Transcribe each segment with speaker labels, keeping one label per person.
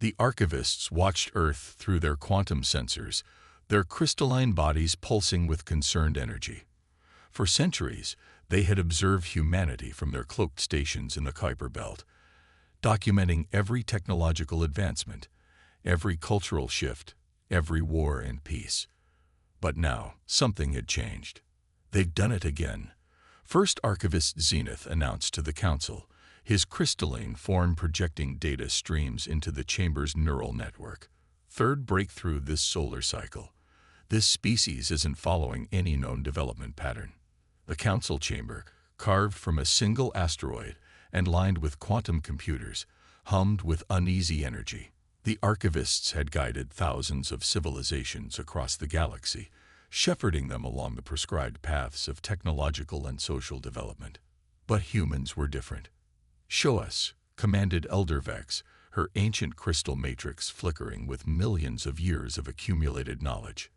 Speaker 1: The archivists watched Earth through their quantum sensors, their crystalline bodies pulsing with concerned energy. For centuries, they had observed humanity from their cloaked stations in the Kuiper Belt, documenting every technological advancement, every cultural shift, every war and peace. But now, something had changed. They've done it again. First Archivist Zenith announced to the Council, his crystalline form projecting data streams into the chamber's neural network. Third breakthrough this solar cycle. This species isn't following any known development pattern. The Council chamber, carved from a single asteroid and lined with quantum computers, hummed with uneasy energy. The archivists had guided thousands of civilizations across the galaxy, shepherding them along the prescribed paths of technological and social development. But humans were different. "Show us," commanded Elder Vex, her ancient crystal matrix flickering with millions of years of accumulated knowledge.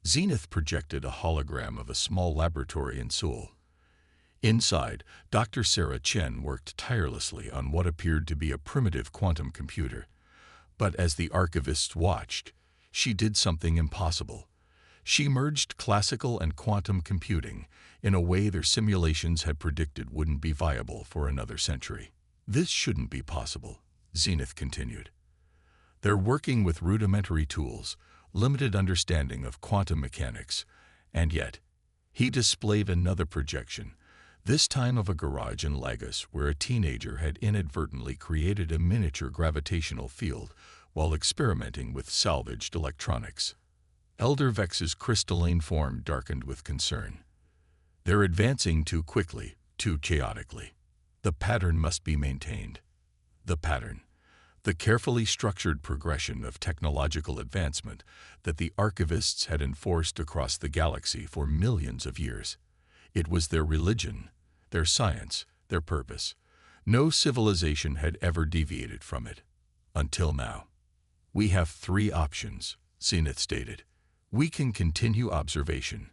Speaker 1: Zenith projected a hologram of a small laboratory in Seoul. Inside, Dr. Sarah Chen worked tirelessly on what appeared to be a primitive quantum computer. But as the archivists watched, she did something impossible. She merged classical and quantum computing in a way their simulations had predicted wouldn't be viable for another century. "This shouldn't be possible," Zenith continued. "They're working with rudimentary tools, limited understanding of quantum mechanics, and yet," he displayed another projection, this time of a garage in Lagos where a teenager had inadvertently created a miniature gravitational field while experimenting with salvaged electronics. Elder Vex's crystalline form darkened with concern. "They're advancing too quickly, too chaotically. The pattern must be maintained." The pattern. The carefully structured progression of technological advancement that the archivists had enforced across the galaxy for millions of years. It was their religion, their science, their purpose. No civilization had ever deviated from it. Until now. "We have three options," Zenith stated. "We can continue observation.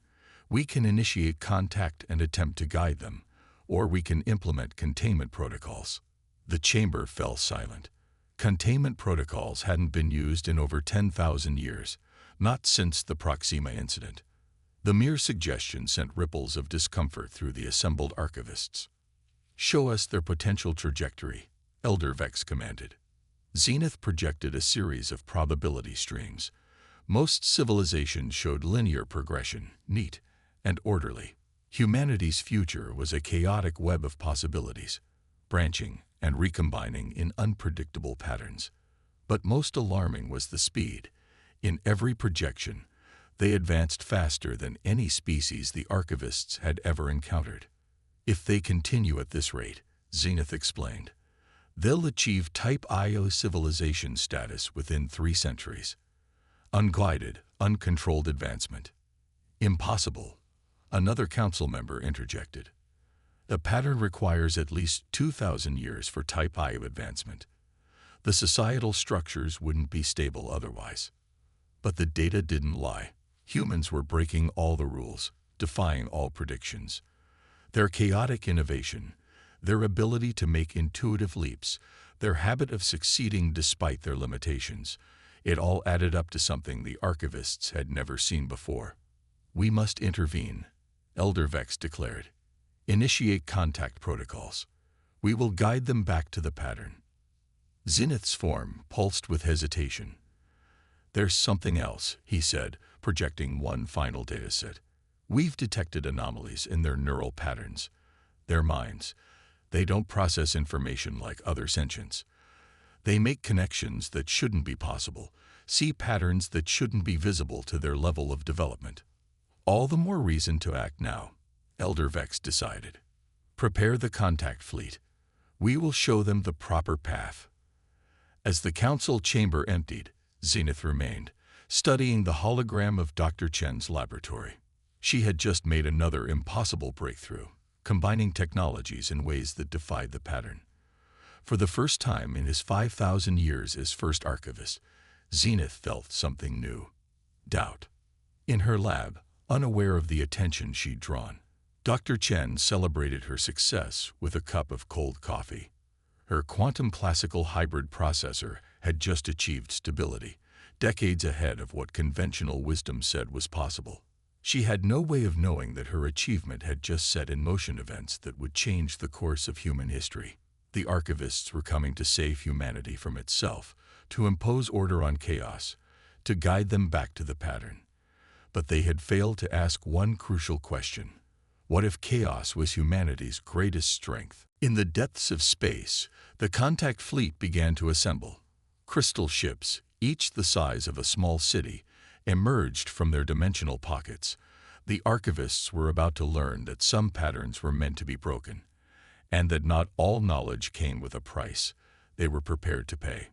Speaker 1: We can initiate contact and attempt to guide them, or we can implement containment protocols." The chamber fell silent. Containment protocols hadn't been used in over 10,000 years, not since the Proxima incident. The mere suggestion sent ripples of discomfort through the assembled archivists. "Show us their potential trajectory," Elder Vex commanded. Zenith projected a series of probability streams. Most civilizations showed linear progression, neat and orderly. Humanity's future was a chaotic web of possibilities, branching and recombining in unpredictable patterns. But most alarming was the speed. In every projection, they advanced faster than any species the archivists had ever encountered. "If they continue at this rate," Zenith explained, "they'll achieve Type Io civilization status within 3 centuries. Unguided, uncontrolled advancement." "Impossible," another council member interjected. "The pattern requires at least 2,000 years for Type Io advancement. The societal structures wouldn't be stable otherwise." But the data didn't lie. Humans were breaking all the rules, defying all predictions. Their chaotic innovation, their ability to make intuitive leaps, their habit of succeeding despite their limitations, it all added up to something the archivists had never seen before. "We must intervene," Elder Vex declared. "Initiate contact protocols. We will guide them back to the pattern." Zenith's form pulsed with hesitation. "There's something else," he said, projecting one final dataset. "We've detected anomalies in their neural patterns. Their minds, they don't process information like other sentients. They make connections that shouldn't be possible, see patterns that shouldn't be visible to their level of development." "All the more reason to act now," Elder Vex decided. "Prepare the contact fleet. We will show them the proper path." As the council chamber emptied, Zenith remained, studying the hologram of Dr. Chen's laboratory. She had just made another impossible breakthrough, combining technologies in ways that defied the pattern. For the first time in his 5,000 years as first archivist, Zenith felt something new: doubt. In her lab, unaware of the attention she'd drawn, Dr. Chen celebrated her success with a cup of cold coffee. Her quantum classical hybrid processor had just achieved stability, decades ahead of what conventional wisdom said was possible. She had no way of knowing that her achievement had just set in motion events that would change the course of human history. The archivists were coming to save humanity from itself, to impose order on chaos, to guide them back to the pattern. But they had failed to ask one crucial question. What if chaos was humanity's greatest strength? In the depths of space, the contact fleet began to assemble. Crystal ships, each the size of a small city, emerged from their dimensional pockets. The archivists were about to learn that some patterns were meant to be broken, and that not all knowledge came with a price they were prepared to pay.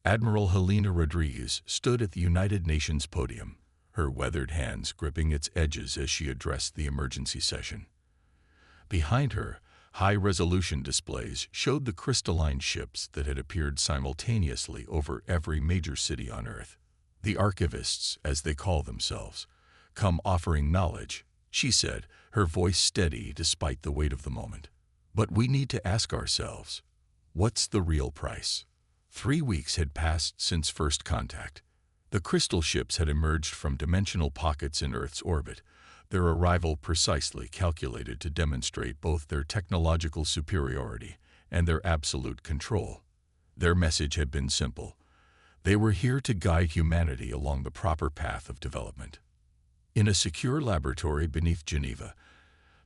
Speaker 1: Admiral Helena Rodriguez stood at the United Nations podium, her weathered hands gripping its edges as she addressed the emergency session. Behind her, high-resolution displays showed the crystalline ships that had appeared simultaneously over every major city on Earth. The archivists, as they call themselves, come offering knowledge, she said, her voice steady despite the weight of the moment. But we need to ask ourselves, what's the real price? 3 weeks had passed since first contact. The crystal ships had emerged from dimensional pockets in Earth's orbit, their arrival precisely calculated to demonstrate both their technological superiority and their absolute control. Their message had been simple. They were here to guide humanity along the proper path of development. In a secure laboratory beneath Geneva,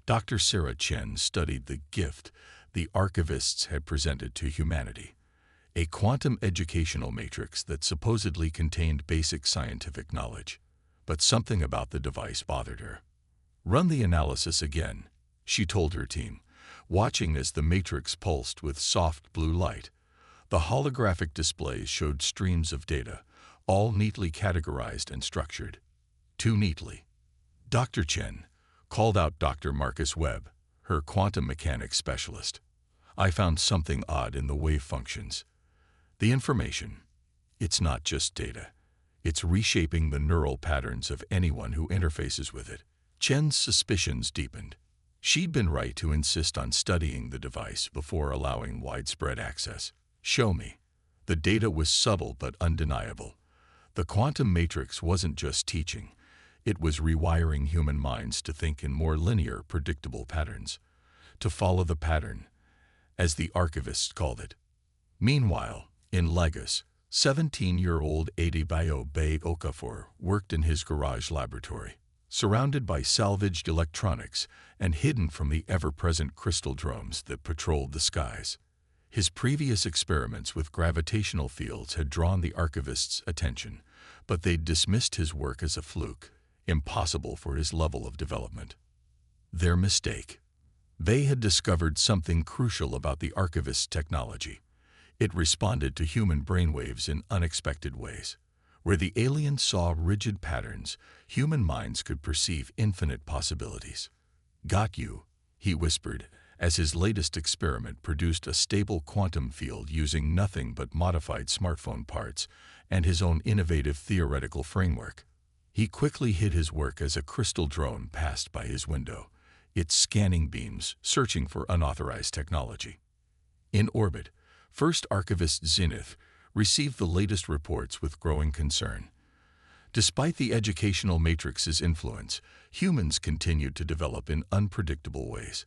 Speaker 1: Dr. Sarah Chen studied the gift the archivists had presented to humanity, a quantum educational matrix that supposedly contained basic scientific knowledge. But something about the device bothered her. Run the analysis again, she told her team, watching as the matrix pulsed with soft blue light. The holographic displays showed streams of data, all neatly categorized and structured. Too neatly. Dr. Chen called out Dr. Marcus Webb, her quantum mechanics specialist. I found something odd in the wave functions. The information, it's not just data. It's reshaping the neural patterns of anyone who interfaces with it. Chen's suspicions deepened. She'd been right to insist on studying the device before allowing widespread access. Show me. The data was subtle but undeniable. The quantum matrix wasn't just teaching. It was rewiring human minds to think in more linear, predictable patterns. To follow the pattern, as the archivists called it. Meanwhile, in Lagos, 17-year-old Adebayo Bay Okafor worked in his garage laboratory, surrounded by salvaged electronics and hidden from the ever-present crystal drones that patrolled the skies. His previous experiments with gravitational fields had drawn the archivists' attention, but they'd dismissed his work as a fluke, impossible for his level of development. Their mistake. They had discovered something crucial about the archivist's technology. It responded to human brainwaves in unexpected ways. Where the aliens saw rigid patterns, human minds could perceive infinite possibilities. Got you, he whispered, as his latest experiment produced a stable quantum field using nothing but modified smartphone parts and his own innovative theoretical framework. He quickly hid his work as a crystal drone passed by his window, its scanning beams searching for unauthorized technology. In orbit, First Archivist Zenith received the latest reports with growing concern. Despite the educational matrix's influence, humans continued to develop in unpredictable ways.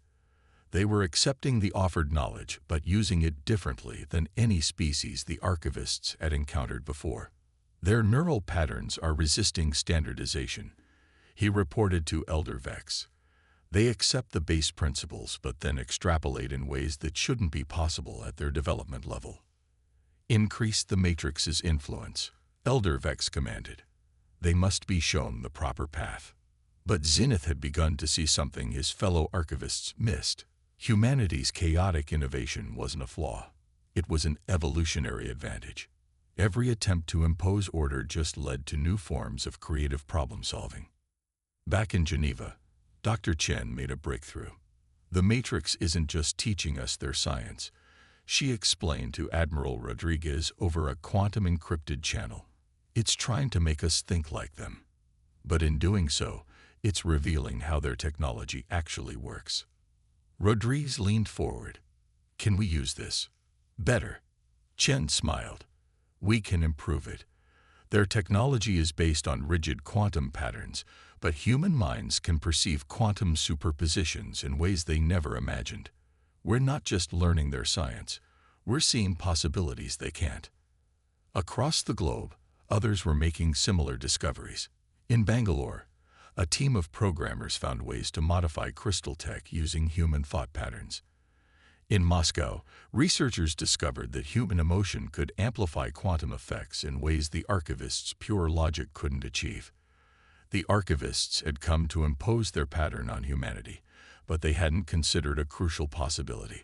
Speaker 1: They were accepting the offered knowledge but using it differently than any species the archivists had encountered before. Their neural patterns are resisting standardization, he reported to Elder Vex. They accept the base principles but then extrapolate in ways that shouldn't be possible at their development level. Increase the matrix's influence, Elder Vex commanded. They must be shown the proper path. But Zenith had begun to see something his fellow archivists missed. Humanity's chaotic innovation wasn't a flaw. It was an evolutionary advantage. Every attempt to impose order just led to new forms of creative problem-solving. Back in Geneva, Dr. Chen made a breakthrough. The Matrix isn't just teaching us their science, she explained to Admiral Rodriguez over a quantum-encrypted channel. It's trying to make us think like them. But in doing so, it's revealing how their technology actually works. Rodriguez leaned forward. Can we use this? Better. Chen smiled. We can improve it. Their technology is based on rigid quantum patterns, but human minds can perceive quantum superpositions in ways they never imagined. We're not just learning their science, we're seeing possibilities they can't. Across the globe, others were making similar discoveries. In Bangalore, a team of programmers found ways to modify crystal tech using human thought patterns. In Moscow, researchers discovered that human emotion could amplify quantum effects in ways the archivists' pure logic couldn't achieve. The archivists had come to impose their pattern on humanity, but they hadn't considered a crucial possibility: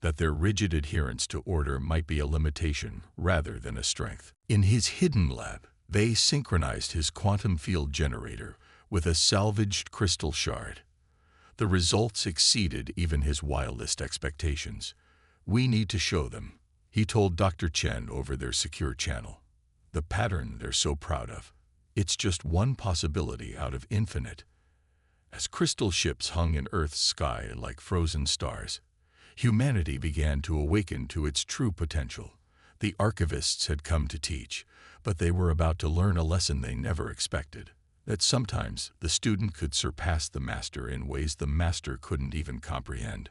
Speaker 1: that their rigid adherence to order might be a limitation rather than a strength. In his hidden lab, Bay synchronized his quantum field generator with a salvaged crystal shard. The results exceeded even his wildest expectations. "We need to show them," he told Dr. Chen over their secure channel. "The pattern they're so proud of. It's just one possibility out of infinite." As crystal ships hung in Earth's sky like frozen stars, humanity began to awaken to its true potential. The archivists had come to teach, but they were about to learn a lesson they never expected: that sometimes the student could surpass the master in ways the master couldn't even comprehend.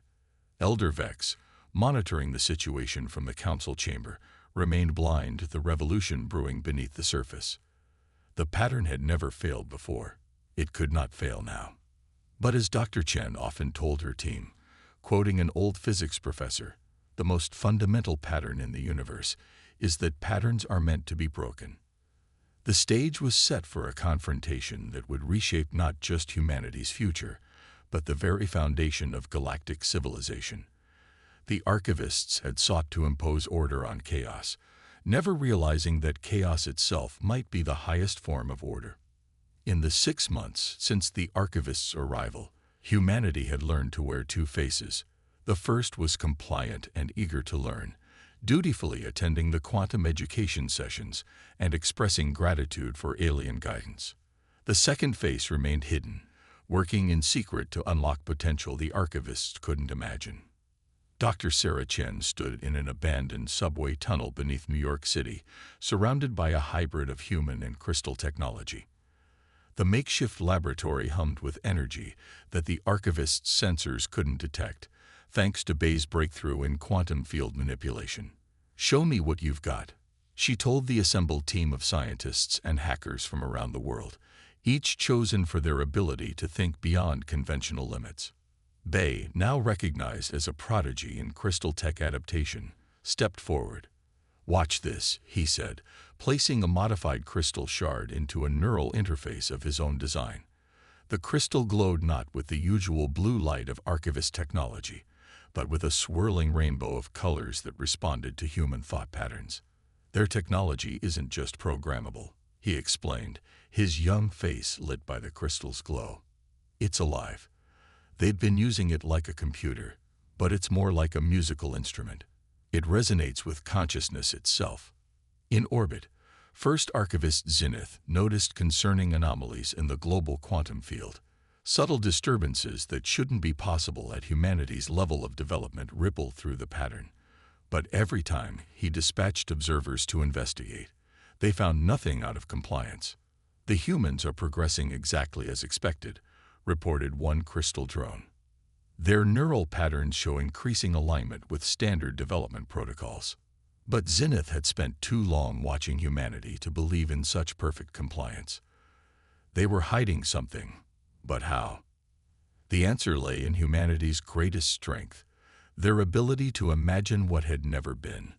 Speaker 1: Elder Vex, monitoring the situation from the council chamber, remained blind to the revolution brewing beneath the surface. The pattern had never failed before. It could not fail now. But as Dr. Chen often told her team, quoting an old physics professor, the most fundamental pattern in the universe is that patterns are meant to be broken. The stage was set for a confrontation that would reshape not just humanity's future, but the very foundation of galactic civilization. The archivists had sought to impose order on chaos, never realizing that chaos itself might be the highest form of order. In the 6 months since the archivists' arrival, humanity had learned to wear two faces. The first was compliant and eager to learn, dutifully attending the quantum education sessions and expressing gratitude for alien guidance. The second face remained hidden, working in secret to unlock potential the archivists couldn't imagine. Dr. Sarah Chen stood in an abandoned subway tunnel beneath New York City, surrounded by a hybrid of human and crystal technology. The makeshift laboratory hummed with energy that the archivists' sensors couldn't detect, thanks to Bay's breakthrough in quantum field manipulation. "Show me what you've got," she told the assembled team of scientists and hackers from around the world, each chosen for their ability to think beyond conventional limits. Bay, now recognized as a prodigy in crystal tech adaptation, stepped forward. "Watch this," he said, placing a modified crystal shard into a neural interface of his own design. The crystal glowed not with the usual blue light of archivist technology, but with a swirling rainbow of colors that responded to human thought patterns. "Their technology isn't just programmable," he explained, his young face lit by the crystal's glow. "It's alive. They'd been using it like a computer, but it's more like a musical instrument. It resonates with consciousness itself." In orbit, first archivist Zenith noticed concerning anomalies in the global quantum field. Subtle disturbances that shouldn't be possible at humanity's level of development rippled through the pattern. But every time he dispatched observers to investigate, they found nothing out of compliance. "The humans are progressing exactly as expected," reported one crystal drone. "Their neural patterns show increasing alignment with standard development protocols." But Zenith had spent too long watching humanity to believe in such perfect compliance. They were hiding something. But how? The answer lay in humanity's greatest strength, their ability to imagine what had never been.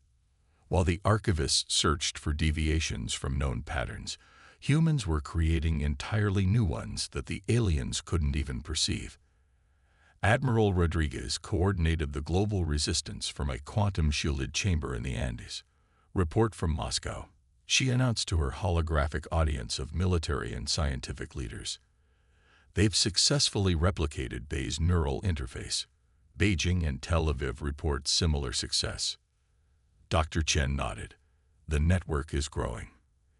Speaker 1: While the archivists searched for deviations from known patterns, humans were creating entirely new ones that the aliens couldn't even perceive. Admiral Rodriguez coordinated the global resistance from a quantum-shielded chamber in the Andes. Report from Moscow, she announced to her holographic audience of military and scientific leaders. "They've successfully replicated Bay's neural interface. Beijing and Tel Aviv report similar success." Dr. Chen nodded. "The network is growing.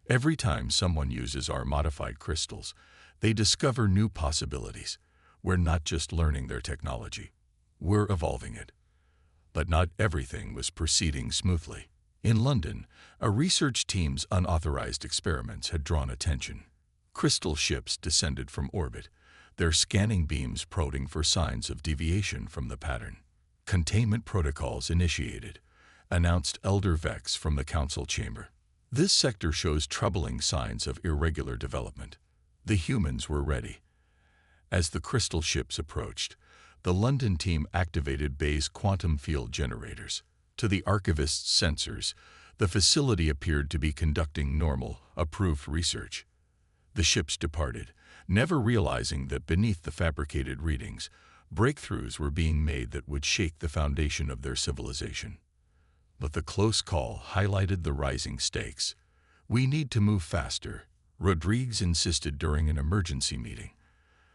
Speaker 1: Every time someone uses our modified crystals, they discover new possibilities. We're not just learning their technology, we're evolving it." But not everything was proceeding smoothly. In London, a research team's unauthorized experiments had drawn attention. Crystal ships descended from orbit, their scanning beams probing for signs of deviation from the pattern. Containment protocols initiated, announced Elder Vex from the council chamber. This sector shows troubling signs of irregular development. The humans were ready. As the crystal ships approached, the London team activated Bay's quantum field generators. To the archivist's sensors, the facility appeared to be conducting normal, approved research. The ships departed, never realizing that beneath the fabricated readings, breakthroughs were being made that would shake the foundation of their civilization. But the close call highlighted the rising stakes. "We need to move faster," Rodriguez insisted during an emergency meeting.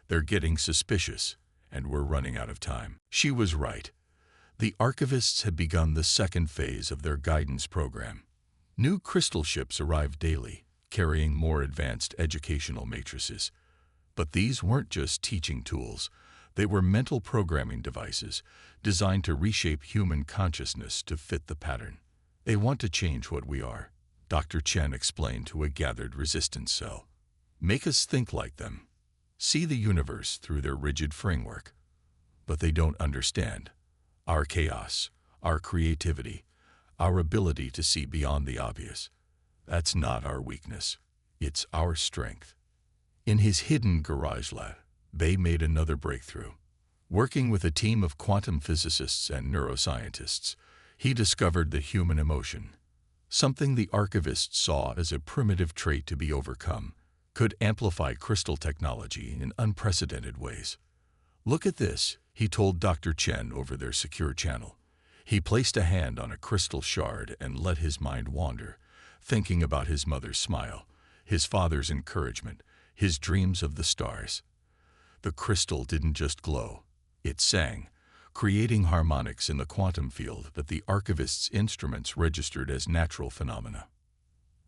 Speaker 1: "They're getting suspicious, and we're running out of time." She was right. The archivists had begun the second phase of their guidance program. New crystal ships arrived daily, carrying more advanced educational matrices. But these weren't just teaching tools. They were mental programming devices designed to reshape human consciousness to fit the pattern. "They want to change what we are," Dr. Chen explained to a gathered resistance cell. "Make us think like them, see the universe through their rigid framework. But they don't understand our chaos, our creativity, our ability to see beyond the obvious. That's not our weakness. It's our strength." In his hidden garage lab, Bay made another breakthrough. Working with a team of quantum physicists and neuroscientists, he discovered the human emotion. Something the archivists saw as a primitive trait to be overcome could amplify crystal technology in unprecedented ways. "Look at this," he told Dr. Chen over their secure channel. He placed a hand on a crystal shard and let his mind wander, thinking about his mother's smile, his father's encouragement, his dreams of the stars. The crystal didn't just glow, it sang, creating harmonics in the quantum field that the archivist's instruments registered as natural phenomena.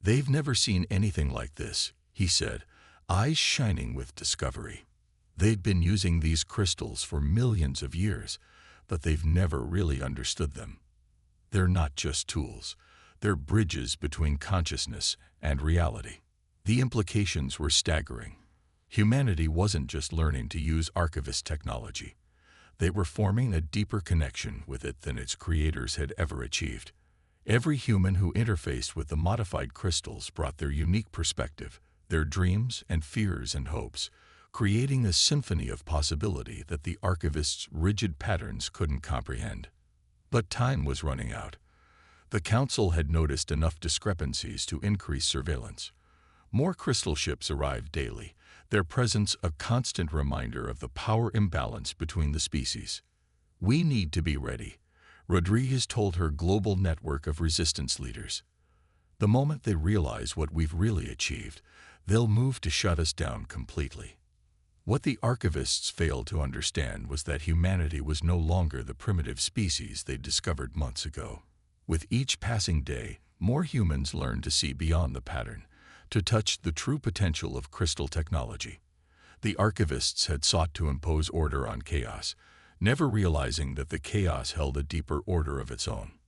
Speaker 1: "They've never seen anything like this," he said, eyes shining with discovery. "They'd been using these crystals for millions of years, but they've never really understood them. They're not just tools, they're bridges between consciousness and reality." The implications were staggering. Humanity wasn't just learning to use archivist technology. They were forming a deeper connection with it than its creators had ever achieved. Every human who interfaced with the modified crystals brought their unique perspective, their dreams and fears and hopes, creating a symphony of possibility that the archivist's rigid patterns couldn't comprehend. But time was running out. The Council had noticed enough discrepancies to increase surveillance. More crystal ships arrived daily, their presence a constant reminder of the power imbalance between the species. "We need to be ready," Rodriguez told her global network of resistance leaders. "The moment they realize what we've really achieved, they'll move to shut us down completely." What the archivists failed to understand was that humanity was no longer the primitive species they'd discovered months ago. With each passing day, more humans learned to see beyond the pattern, to touch the true potential of crystal technology. The archivists had sought to impose order on chaos, never realizing that the chaos held a deeper order of its own.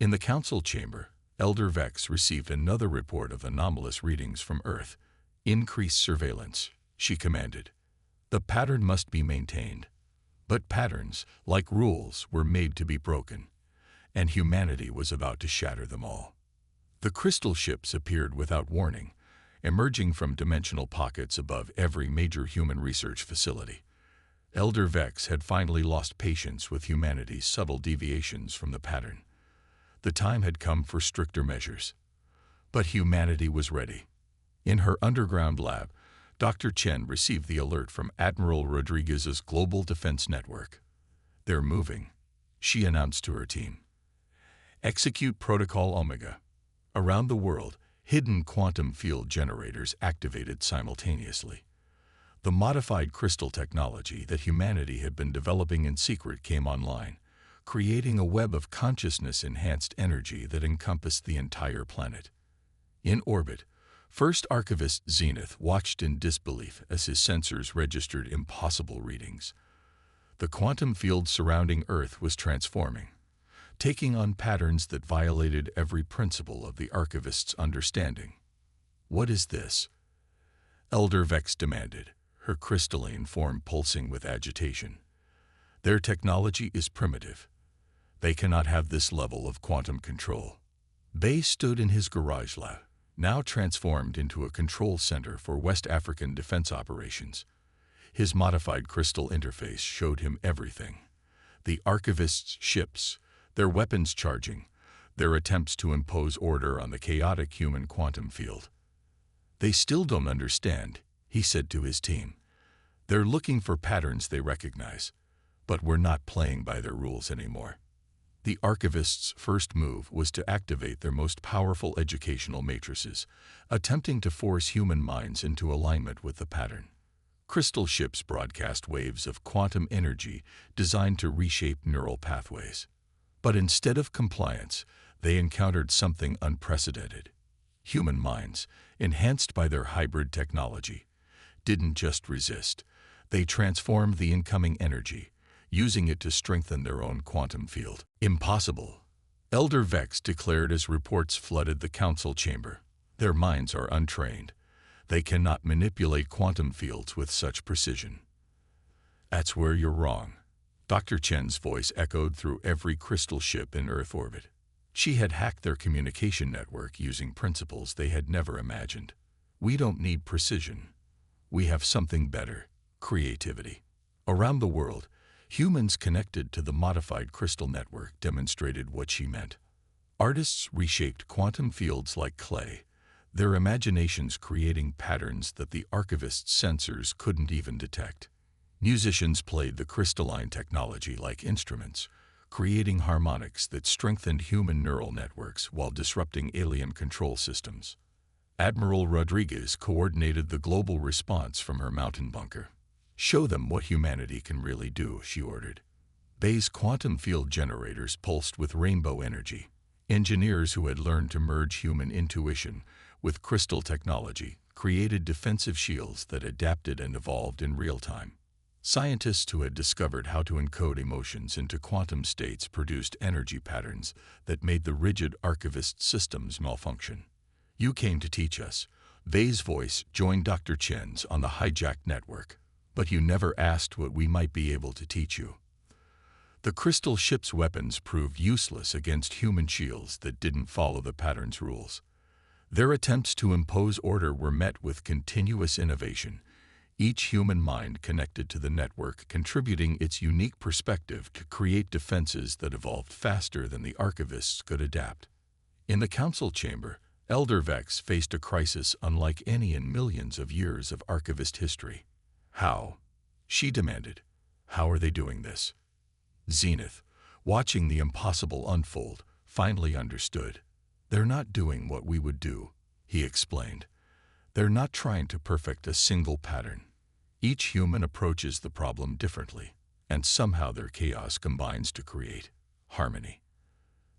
Speaker 1: In the council chamber, Elder Vex received another report of anomalous readings from Earth. "Increase surveillance," she commanded. "The pattern must be maintained." But patterns, like rules, were made to be broken, and humanity was about to shatter them all. The crystal ships appeared without warning, emerging from dimensional pockets above every major human research facility. Elder Vex had finally lost patience with humanity's subtle deviations from the pattern. The time had come for stricter measures. But humanity was ready. In her underground lab, Dr. Chen received the alert from Admiral Rodriguez's Global Defense Network. "They're moving," she announced to her team. "Execute Protocol Omega." Around the world, hidden quantum field generators activated simultaneously. The modified crystal technology that humanity had been developing in secret came online, creating a web of consciousness-enhanced energy that encompassed the entire planet. In orbit, First Archivist Zenith watched in disbelief as his sensors registered impossible readings. The quantum field surrounding Earth was transforming. taking on patterns that violated every principle of the archivist's understanding. "What is this?" Elder Vex demanded, her crystalline form pulsing with agitation. "Their technology is primitive. They cannot have this level of quantum control." Bay stood in his garage lab, now transformed into a control center for West African defense operations. His modified crystal interface showed him everything: the archivists' ships, their weapons charging, their attempts to impose order on the chaotic human quantum field. "They still don't understand," he said to his team. "They're looking for patterns they recognize, but we're not playing by their rules anymore." The archivists' first move was to activate their most powerful educational matrices, attempting to force human minds into alignment with the pattern. Crystal ships broadcast waves of quantum energy designed to reshape neural pathways. But instead of compliance, they encountered something unprecedented. Human minds, enhanced by their hybrid technology, didn't just resist. They transformed the incoming energy, using it to strengthen their own quantum field. "Impossible," Elder Vex declared as reports flooded the council chamber. "Their minds are untrained. They cannot manipulate quantum fields with such precision." "That's where you're wrong." Dr. Chen's voice echoed through every crystal ship in Earth orbit. She had hacked their communication network using principles they had never imagined. "We don't need precision. We have something better: creativity." Around the world, humans connected to the modified crystal network demonstrated what she meant. Artists reshaped quantum fields like clay, their imaginations creating patterns that the archivist's sensors couldn't even detect. Musicians played the crystalline technology like instruments, creating harmonics that strengthened human neural networks while disrupting alien control systems. Admiral Rodriguez coordinated the global response from her mountain bunker. "Show them what humanity can really do," she ordered. Bay's quantum field generators pulsed with rainbow energy. Engineers who had learned to merge human intuition with crystal technology created defensive shields that adapted and evolved in real time. Scientists who had discovered how to encode emotions into quantum states produced energy patterns that made the rigid archivist systems malfunction. "You came to teach us." Bay's voice joined Dr. Chen's on the hijacked network. "But you never asked what we might be able to teach you." The crystal ship's weapons proved useless against human shields that didn't follow the pattern's rules. Their attempts to impose order were met with continuous innovation, each human mind connected to the network contributing its unique perspective to create defenses that evolved faster than the archivists could adapt. In the council chamber, Elder Vex faced a crisis unlike any in millions of years of archivist history. "How?" she demanded. "How are they doing this?" Zenith, watching the impossible unfold, finally understood. "They're not doing what we would do," he explained. "They're not trying to perfect a single pattern. Each human approaches the problem differently, and somehow their chaos combines to create harmony."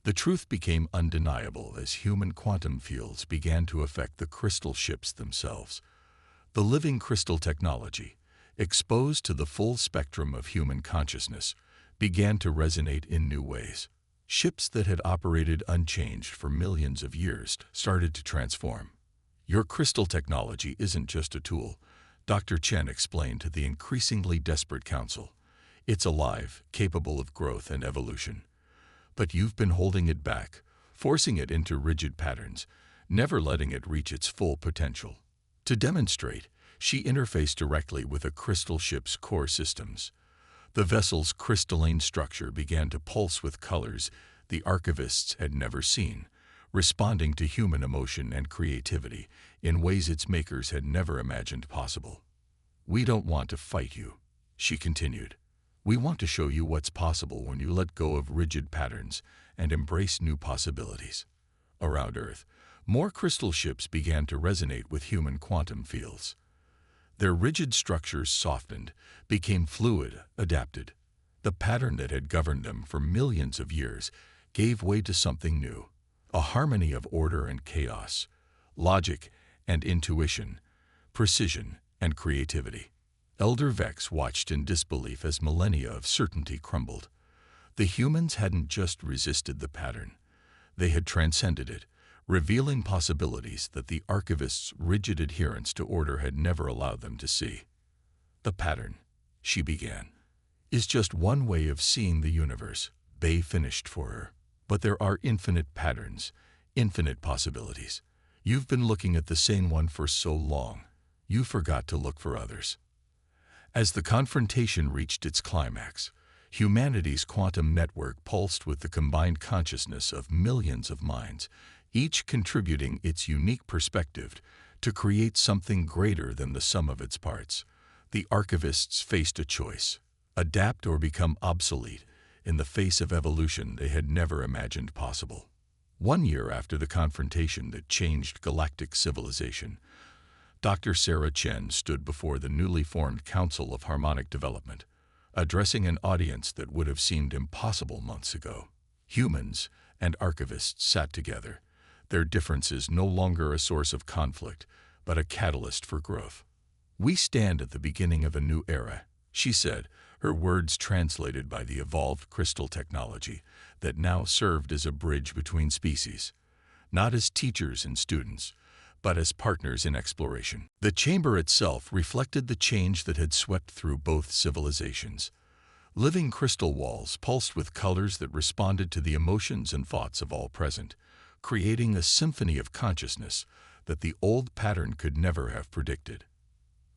Speaker 1: The truth became undeniable as human quantum fields began to affect the crystal ships themselves. The living crystal technology, exposed to the full spectrum of human consciousness, began to resonate in new ways. Ships that had operated unchanged for millions of years started to transform. "Your crystal technology isn't just a tool," Dr. Chen explained to the increasingly desperate council. "It's alive, capable of growth and evolution. But you've been holding it back, forcing it into rigid patterns, never letting it reach its full potential." To demonstrate, she interfaced directly with a crystal ship's core systems. The vessel's crystalline structure began to pulse with colors the archivists had never seen, responding to human emotion and creativity in ways its makers had never imagined possible. "We don't want to fight you," she continued. "We want to show you what's possible when you let go of rigid patterns and embrace new possibilities." Around Earth, more crystal ships began to resonate with human quantum fields. Their rigid structures softened, became fluid, adapted. The pattern that had governed them for millions of years gave way to something new, a harmony of order and chaos, logic and intuition, precision and creativity. Elder Vex watched in disbelief as millennia of certainty crumbled. The humans hadn't just resisted the pattern. They had transcended it, revealing possibilities that the archivists' rigid adherence to order had never allowed them to see. The pattern, she began, is just one way of seeing the universe, Bay finished for her. But there are infinite patterns, infinite possibilities. You've been looking at the same one for so long, you forgot to look for others. As the confrontation reached its climax, humanity's quantum network pulsed with the combined consciousness of millions of minds, each contributing its unique perspective to create something greater than the sum of its parts. The archivists faced a choice: adapt or become obsolete in the face of evolution they had never imagined possible. 1 year after the confrontation that changed galactic civilization, Dr. Sarah Chen stood before the newly formed Council of Harmonic Development, addressing an audience that would have seemed impossible months ago. Humans and archivists sat together, their differences no longer a source of conflict, but a catalyst for growth. "We stand at the beginning of a new era," she said, her words translated by the evolved crystal technology that now served as a bridge between species, not as teachers and students, but as partners in exploration. The chamber itself reflected the change that had swept through both civilizations. Living crystal walls pulsed with colors that responded to the emotions and thoughts of all present, creating a symphony of consciousness that the old pattern could never have predicted.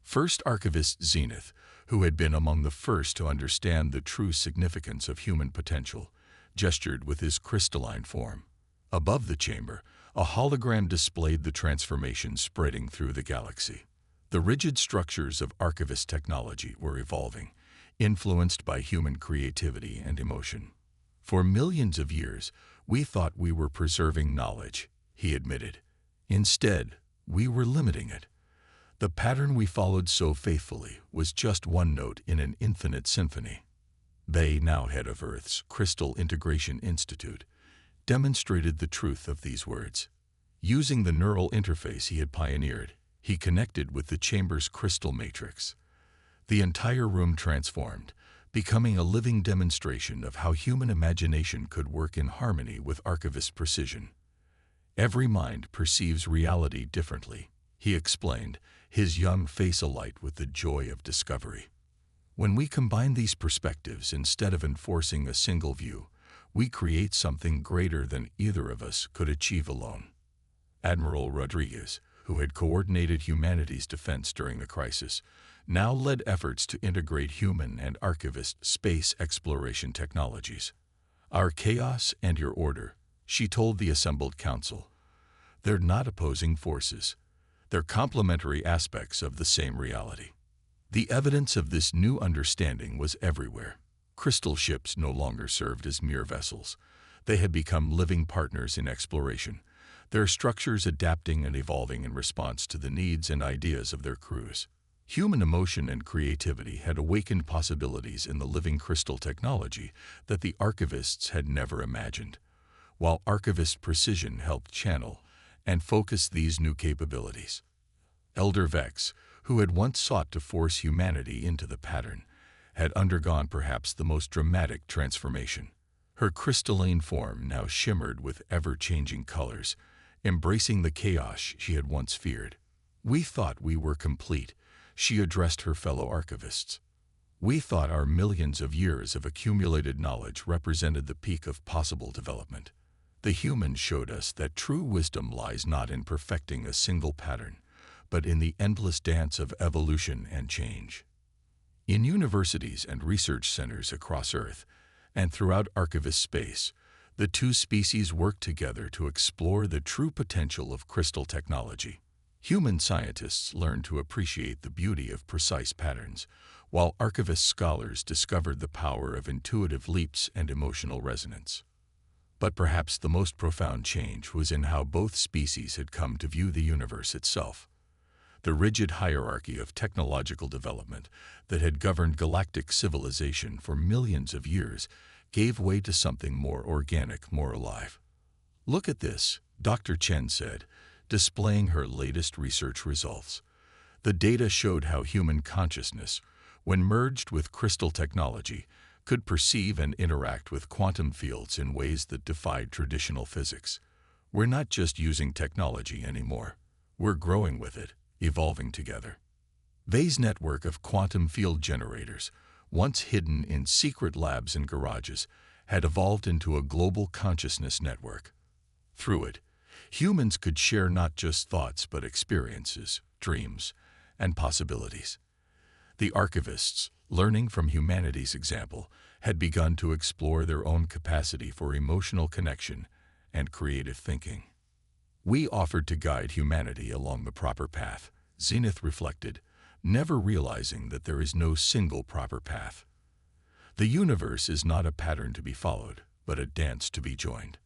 Speaker 1: First Archivist Zenith, who had been among the first to understand the true significance of human potential, gestured with his crystalline form. Above the chamber, a hologram displayed the transformation spreading through the galaxy. The rigid structures of archivist technology were evolving, influenced by human creativity and emotion. "For millions of years, we thought we were preserving knowledge," he admitted. "Instead, we were limiting it. The pattern we followed so faithfully was just one note in an infinite symphony." Bay, now head of Earth's Crystal Integration Institute, demonstrated the truth of these words. Using the neural interface he had pioneered, he connected with the chamber's crystal matrix. The entire room transformed, becoming a living demonstration of how human imagination could work in harmony with archivist precision. "Every mind perceives reality differently," he explained, his young face alight with the joy of discovery. "When we combine these perspectives instead of enforcing a single view, we create something greater than either of us could achieve alone." Admiral Rodriguez, who had coordinated humanity's defense during the crisis, now led efforts to integrate human and archivist space exploration technologies. "Our chaos and your order," she told the assembled council. "They're not opposing forces. They're complementary aspects of the same reality." The evidence of this new understanding was everywhere. Crystal ships no longer served as mere vessels. They had become living partners in exploration, their structures adapting and evolving in response to the needs and ideas of their crews. Human emotion and creativity had awakened possibilities in the living crystal technology that the archivists had never imagined, while archivist precision helped channel and focus these new capabilities. Elder Vex, who had once sought to force humanity into the pattern, had undergone perhaps the most dramatic transformation. Her crystalline form now shimmered with ever-changing colors, embracing the chaos she had once feared. "We thought we were complete," she addressed her fellow archivists. "We thought our millions of years of accumulated knowledge represented the peak of possible development. The humans showed us that true wisdom lies not in perfecting a single pattern, but in the endless dance of evolution and change." In universities and research centers across Earth and throughout archivist space, the two species work together to explore the true potential of crystal technology. Human scientists learned to appreciate the beauty of precise patterns, while archivist scholars discovered the power of intuitive leaps and emotional resonance. But perhaps the most profound change was in how both species had come to view the universe itself. The rigid hierarchy of technological development that had governed galactic civilization for millions of years gave way to something more organic, more alive. "Look at this," Dr. Chen said, displaying her latest research results. The data showed how human consciousness, when merged with crystal technology, could perceive and interact with quantum fields in ways that defied traditional physics. We're not just using technology anymore. We're growing with it, evolving together. HFY's network of quantum field generators, once hidden in secret labs and garages, had evolved into a global consciousness network. Through it, humans could share not just thoughts but experiences, dreams, and possibilities. The archivists, learning from humanity's example, had begun to explore their own capacity for emotional connection and creative thinking. We offered to guide humanity along the proper path, Zenith reflected, never realizing that there is no single proper path. The universe is not a pattern to be followed, but a dance to be joined.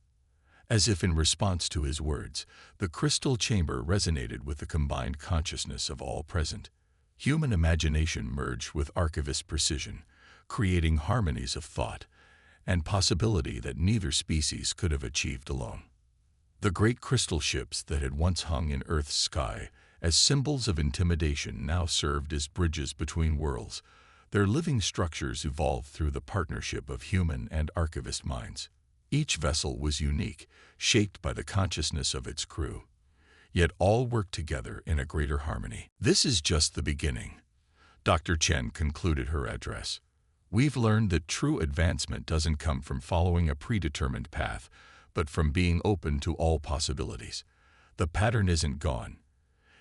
Speaker 1: As if in response to his words, the crystal chamber resonated with the combined consciousness of all present. Human imagination merged with archivist precision, creating harmonies of thought and possibility that neither species could have achieved alone. The great crystal ships that had once hung in Earth's sky as symbols of intimidation now served as bridges between worlds. Their living structures evolved through the partnership of human and archivist minds. Each vessel was unique, shaped by the consciousness of its crew. Yet all worked together in a greater harmony. This is just the beginning, Dr. Chen concluded her address. We've learned that true advancement doesn't come from following a predetermined path, but from being open to all possibilities. The pattern isn't gone.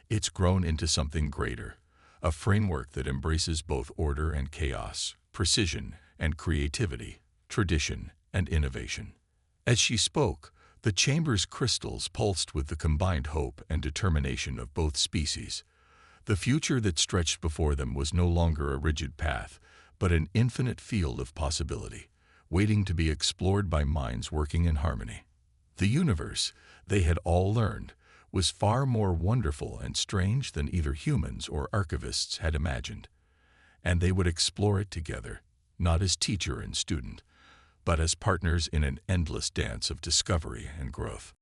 Speaker 1: It's grown into something greater, a framework that embraces both order and chaos, precision and creativity, tradition and innovation. As she spoke, the chamber's crystals pulsed with the combined hope and determination of both species. The future that stretched before them was no longer a rigid path, but an infinite field of possibility, waiting to be explored by minds working in harmony. The universe, they had all learned, was far more wonderful and strange than either humans or archivists had imagined. And they would explore it together, not as teacher and student, but as partners in an endless dance of discovery and growth.